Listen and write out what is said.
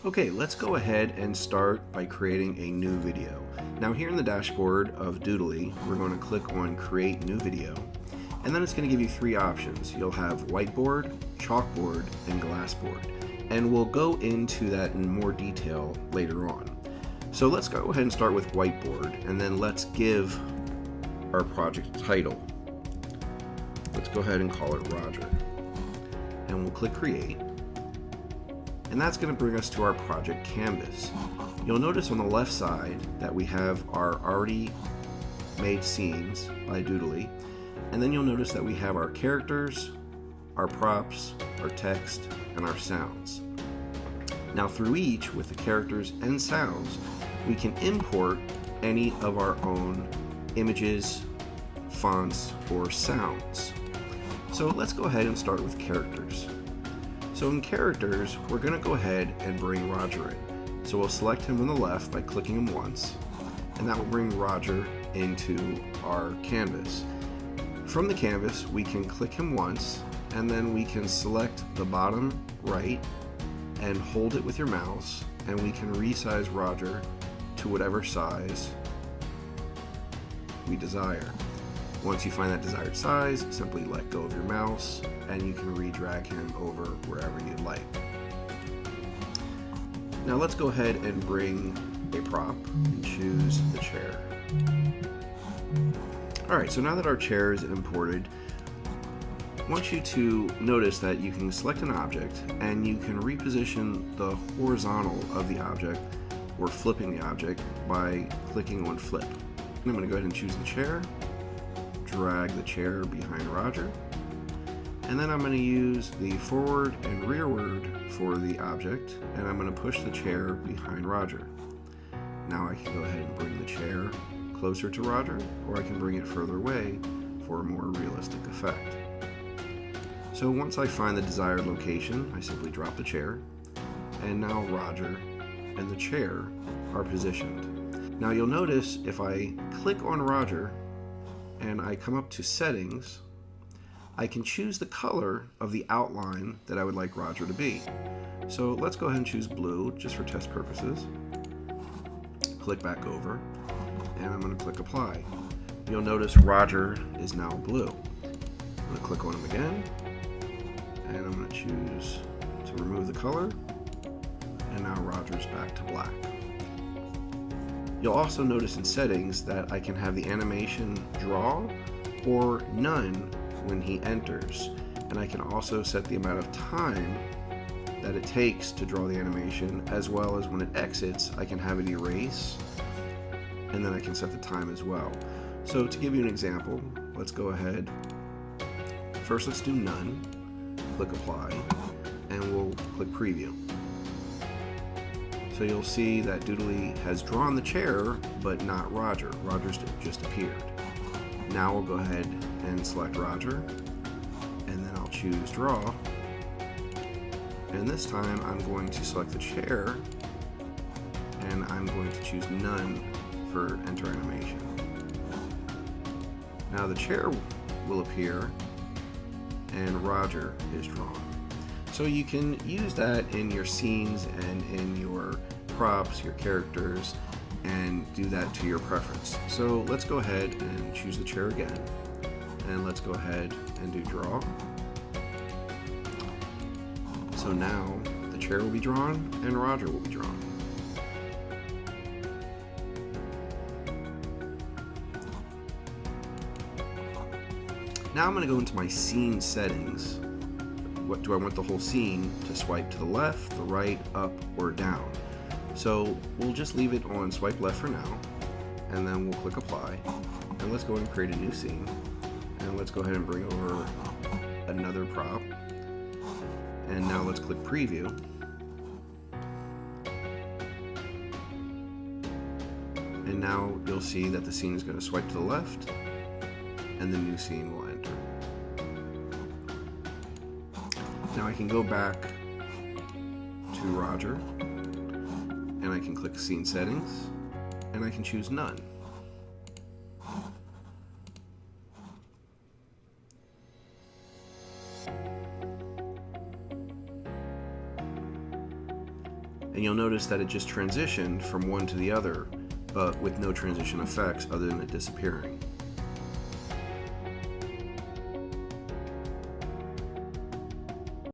Okay, let's go ahead and start by creating a new video. Now here in the dashboard of Doodly, we're going to click on Create New Video, and then it's going to give you three options. You'll have whiteboard, chalkboard, and glassboard, and we'll go into that in more detail later on. So let's go ahead and start with whiteboard, and then let's give our project a title. Let's go ahead and call it Roger, and we'll click Create. And that's going to bring us to our project canvas. You'll notice on the left side that we have our already made scenes by Doodly, and then you'll notice that we have our characters, our props, our text, and our sounds. Now through each, with the characters and sounds, we can import any of our own images, fonts, or sounds. So let's go ahead and start with characters. So in characters, we're going to go ahead and bring Roger in. So we'll select him on the left by clicking him once, and that will bring Roger into our canvas. From the canvas, we can click him once, and then we can select the bottom right and hold it with your mouse, and we can resize Roger to whatever size we desire. Once you find that desired size, simply let go of your mouse and you can redrag him over wherever you'd like. Now let's go ahead and bring a prop and choose the chair. Alright, so now that our chair is imported, I want you to notice that you can select an object and you can reposition the horizontal of the object or flipping the object by clicking on flip. And I'm going to go ahead and choose the chair, drag the chair behind Roger, and then I'm going to use the forward and rearward for the object, and I'm going to push the chair behind Roger. Now I can go ahead and bring the chair closer to Roger, or I can bring it further away for a more realistic effect. So once I find the desired location, I simply drop the chair, and now Roger and the chair are positioned. Now you'll notice if I click on Roger and I come up to settings, I can choose the color of the outline that I would like Roger to be. So let's go ahead and choose blue just for test purposes. Click back over, and I'm going to click apply. You'll notice Roger is now blue. I'm going to click on him again, and I'm going to choose to remove the color, and now Roger's back to black. You'll also notice in settings that I can have the animation draw or none when he enters, and I can also set the amount of time that it takes to draw the animation, as well as when it exits I can have it erase, and then I can set the time as well. So to give you an example, let's go ahead. First let's do none, click apply, and we'll click preview. So you'll see that Doodly has drawn the chair, but not Roger. Roger's just appeared. Now we'll go ahead and select Roger, and then I'll choose draw. And this time I'm going to select the chair, and I'm going to choose none for enter animation. Now the chair will appear, and Roger is drawn. So you can use that in your scenes and in your props, your characters, and do that to your preference. So let's go ahead and choose the chair again, and let's go ahead and do draw. So now the chair will be drawn and Roger will be drawn. Now I'm going to go into my scene settings. What do I want the whole scene to swipe to the left, the right, up, or down? So we'll just leave it on swipe left for now, and then we'll click apply, and let's go ahead and create a new scene, and let's go ahead and bring over another prop, and now let's click preview, and now you'll see that the scene is going to swipe to the left, and the new scene will enter. Now I can go back to Roger, and I can click Scene Settings, and I can choose None. and you'll notice that it just transitioned from one to the other, but with no transition effects other than it disappearing.